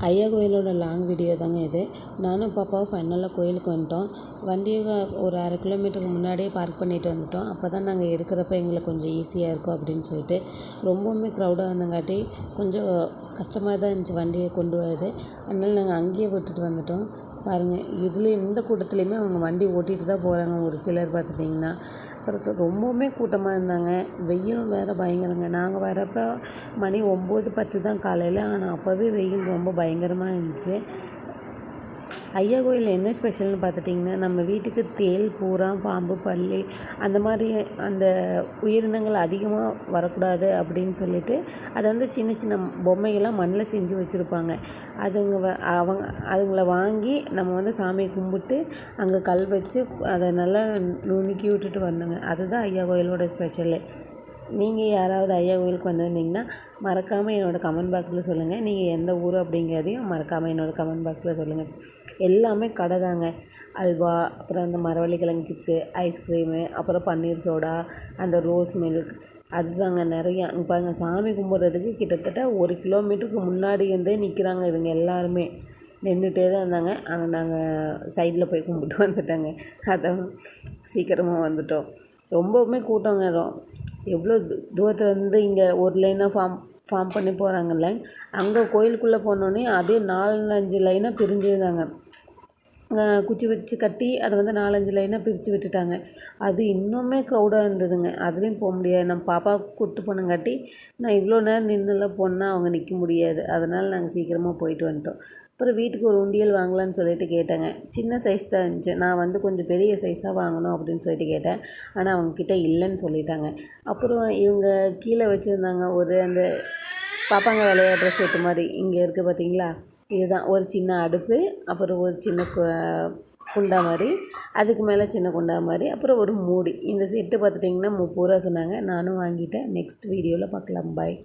ஐயா கோயிலோட long video தாங்க இது. நானும் பாப்பாவும் ஃபைனலாக கோயிலுக்கு வந்துட்டோம். வண்டியை ஒரு 1/2 கிலோமீட்டருக்கு முன்னாடியே பார்க் பண்ணிட்டு வந்துட்டோம். அப்போ தான் நாங்கள் எடுக்கிறப்ப எங்களுக்கு கொஞ்சம் ஈஸியாக இருக்கும் அப்படின்னு சொல்லிட்டு. ரொம்பவுமே க்ரௌடாக இருந்தங்காட்டி கொஞ்சம் கஷ்டமாக தான் இருந்துச்சு வண்டியை கொண்டு வரது. அதனால் நாங்கள் அங்கேயே விட்டுட்டு வந்துட்டோம். பாருங்கள், இந்த கூட்டத்துலேயுமே அவங்க வண்டி ஓட்டிகிட்டு தான் போகிறாங்க. ஒரு சிலர் பார்த்துட்டிங்கன்னா அப்புறம் ரொம்பவுமே கூட்டமாக இருந்தாங்க. வெயிலும் வேறு பயங்கரங்க. நாங்கள் வரப்போ மணி 9:10 தான் காலையில். ஆனால் அப்போவே வெயில் ரொம்ப பயங்கரமாக இருந்துச்சு. ஐயா கோயிலில் என்ன ஸ்பெஷல்னு பார்த்துட்டிங்கன்னா, நம்ம வீட்டுக்கு தேள், பூரா, பாம்பு, பல்லி அந்த மாதிரி அந்த உயிரினங்கள் அதிகமாக வரக்கூடாது அப்படின்னு சொல்லிட்டு அதை வந்து சின்ன சின்ன பொம்மைகள்லாம் மண்ணில் செஞ்சு வச்சுருப்பாங்க. அதுங்களை வாங்கி நம்ம வந்து சாமியை கும்பிட்டு அங்கே கல் வச்சு அதை நல்லா நுணுக்கி விட்டுட்டு வரணுங்க. அதுதான் ஐயா கோயிலோட ஸ்பெஷலு. நீங்கள் யாராவது ஐயா கோயிலுக்கு வந்திருந்தீங்கன்னா மறக்காமல் என்னோடய கமெண்ட் பாக்ஸில் சொல்லுங்கள். நீங்கள் எந்த ஊர் அப்படிங்கிறதையும் மறக்காமல் என்னோடய கமெண்ட் பாக்ஸில் சொல்லுங்கள். எல்லாமே கடை தாங்க. அல்வா, அப்புறம் அந்த மரவள்ளி கிழங்கு சிப்ஸு, ஐஸ்கிரீமு, அப்புறம் பன்னீர் சோடா, அந்த ரோஸ் மில்க், அதுதாங்க நிறையா. பாருங்க, சாமி கும்பிட்றதுக்கு கிட்டத்தட்ட 1 கிலோமீட்டருக்கு முன்னாடி இருந்தே நிற்கிறாங்க இவங்க எல்லாருமே. நின்றுட்டே தான் இருந்தாங்க. ஆனால் நாங்கள் சைடில் போய் கும்பிட்டு வந்துட்டோங்க. அதான் சீக்கிரமாக வந்துட்டோம். ரொம்பவுமே கூட்டங்க. எவ்வளோ தூரத்துலேருந்து இங்கே ஒரு லைனாக ஃபார்ம் பண்ணி போகிறாங்கல்ல, அங்கே கோயிலுக்குள்ளே போனோடனே அதே 4-5 லைனாக பிரிஞ்சுருந்தாங்க. குச்சி வச்சு கட்டி அதை வந்து 4-5 லைனாக பிரித்து விட்டுட்டாங்க. அது இன்னுமே க்ரௌடாக இருந்ததுங்க. அதுலேயும் போக முடியாது. நம்ம பாப்பா கூப்பிட்டு போனங்காட்டி நான் இவ்வளோ நேரம் நின்றுலாம் போனால் அவங்க நிற்க முடியாது. அதனால் நாங்கள் சீக்கிரமாக போயிட்டு வந்துட்டோம். அப்புறம் வீட்டுக்கு ஒரு உண்டியல் வாங்கலான்னு சொல்லிட்டு கேட்டேங்க. சின்ன சைஸ் தான் இருந்துச்சு. நான் வந்து கொஞ்சம் பெரிய சைஸாக வாங்கணும் அப்படின்னு சொல்லிட்டு கேட்டேன். ஆனால் அவங்கக்கிட்ட இல்லைன்னு சொல்லிட்டாங்க. அப்புறம் இவங்க கீழே வச்சுருந்தாங்க ஒரு அந்த பாப்பாங்க விளையாடுற செட்டு மாதிரி. இங்கே இருக்குது பார்த்தீங்களா, இதுதான் ஒரு சின்ன அடுப்பு, அப்புறம் ஒரு சின்ன குண்டா மாதிரி, அதுக்கு மேலே சின்ன குண்டா மாதிரி, அப்புறம் ஒரு மூடி. இந்த செட்டு பார்த்துட்டிங்கன்னா 30 ரூபா சொன்னாங்க. நானும் வாங்கிட்டேன். நெக்ஸ்ட் வீடியோவில் பார்க்கலாம். பாய்.